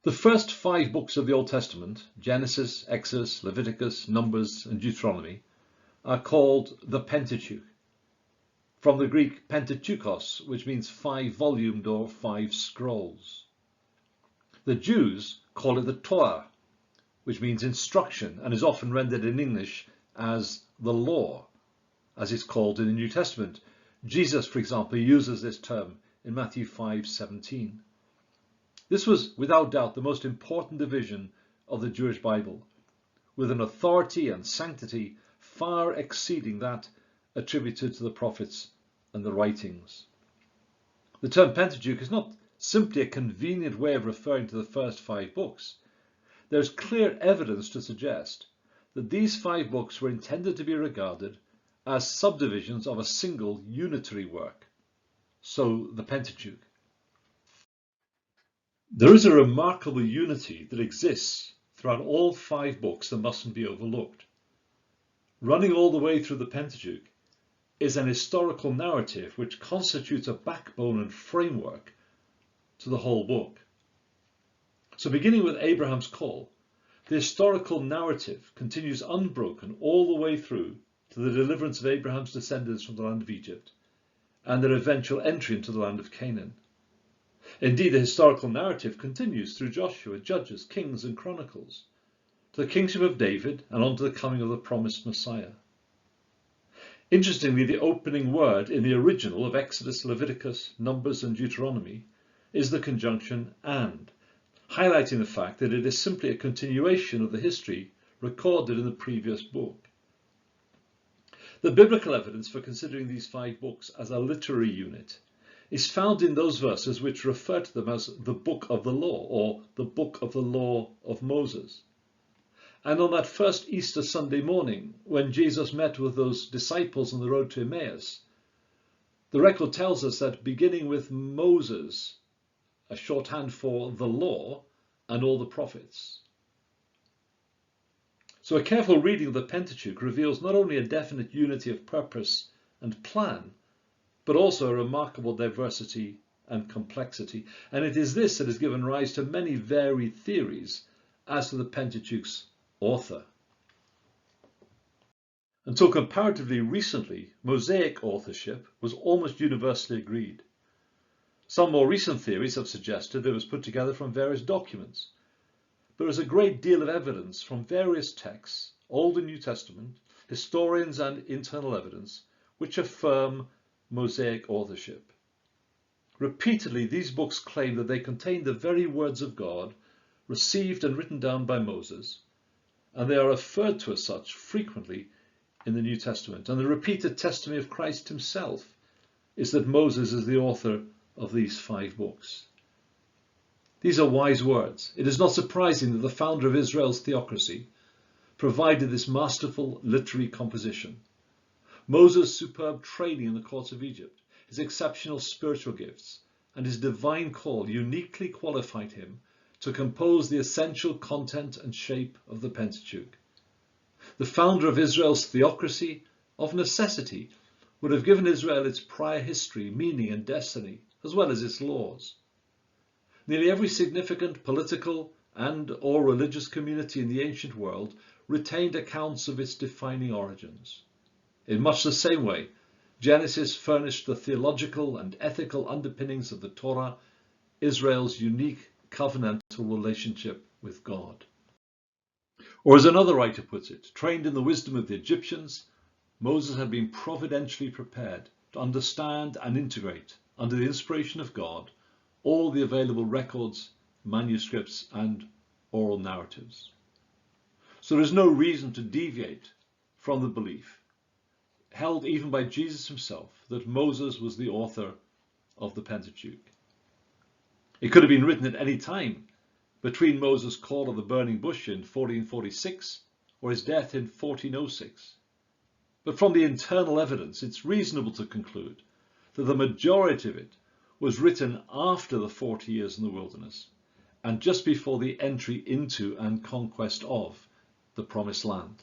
The first 5 books of the Old Testament, Genesis, Exodus, Leviticus, Numbers, and Deuteronomy, are called the Pentateuch, from the Greek Pentateuchos, which means 5-volumed or 5 scrolls. The Jews call it the Torah, which means instruction and is often rendered in English as the law, as it's called in the New Testament. Jesus, for example, uses this term in Matthew 5:17. This was without doubt the most important division of the Jewish Bible, with an authority and sanctity far exceeding that attributed to the prophets and the writings. The term Pentateuch is not simply a convenient way of referring to the first 5 books. There is clear evidence to suggest that these 5 books were intended to be regarded as subdivisions of a single unitary work, so the Pentateuch. There is a remarkable unity that exists throughout all 5 books that mustn't be overlooked. Running all the way through the Pentateuch is an historical narrative which constitutes a backbone and framework to the whole book. So beginning with Abraham's call, the historical narrative continues unbroken all the way through to the deliverance of Abraham's descendants from the land of Egypt and their eventual entry into the land of Canaan. Indeed, the historical narrative continues through Joshua, Judges, Kings, and Chronicles, to the kingship of David and on to the coming of the promised Messiah. Interestingly, the opening word in the original of Exodus, Leviticus, Numbers, and Deuteronomy is the conjunction "and," highlighting the fact that it is simply a continuation of the history recorded in the previous book. The biblical evidence for considering these 5 books as a literary unit is found in those verses which refer to them as the Book of the Law, or the Book of the Law of Moses. And on that first Easter Sunday morning, when Jesus met with those disciples on the road to Emmaus, the record tells us that beginning with Moses, a shorthand for the law, and all the prophets. So a careful reading of the Pentateuch reveals not only a definite unity of purpose and plan, but also a remarkable diversity and complexity. And it is this that has given rise to many varied theories as to the Pentateuch's author. Until comparatively recently, Mosaic authorship was almost universally agreed. Some more recent theories have suggested it was put together from various documents. There is a great deal of evidence from various texts, Old and New Testament, historians, and internal evidence, which affirm Mosaic authorship. Repeatedly, these books claim that they contain the very words of God, received and written down by Moses, and they are referred to as such frequently in the New Testament. And the repeated testimony of Christ himself is that Moses is the author of these 5 books. These are wise words. It is not surprising that the founder of Israel's theocracy provided this masterful literary composition. Moses' superb training in the courts of Egypt, his exceptional spiritual gifts, and his divine call uniquely qualified him to compose the essential content and shape of the Pentateuch. The founder of Israel's theocracy, of necessity, would have given Israel its prior history, meaning, and destiny, as well as its laws. Nearly every significant political and/or religious community in the ancient world retained accounts of its defining origins. In much the same way, Genesis furnished the theological and ethical underpinnings of the Torah, Israel's unique covenantal relationship with God. Or as another writer puts it, trained in the wisdom of the Egyptians, Moses had been providentially prepared to understand and integrate, under the inspiration of God, all the available records, manuscripts, and oral narratives. So there is no reason to deviate from the belief, held even by Jesus himself, that Moses was the author of the Pentateuch. It could have been written at any time between Moses' call of the burning bush in 1446 or his death in 1406. But from the internal evidence, it's reasonable to conclude that the majority of it was written after the 40 years in the wilderness and just before the entry into and conquest of the Promised Land.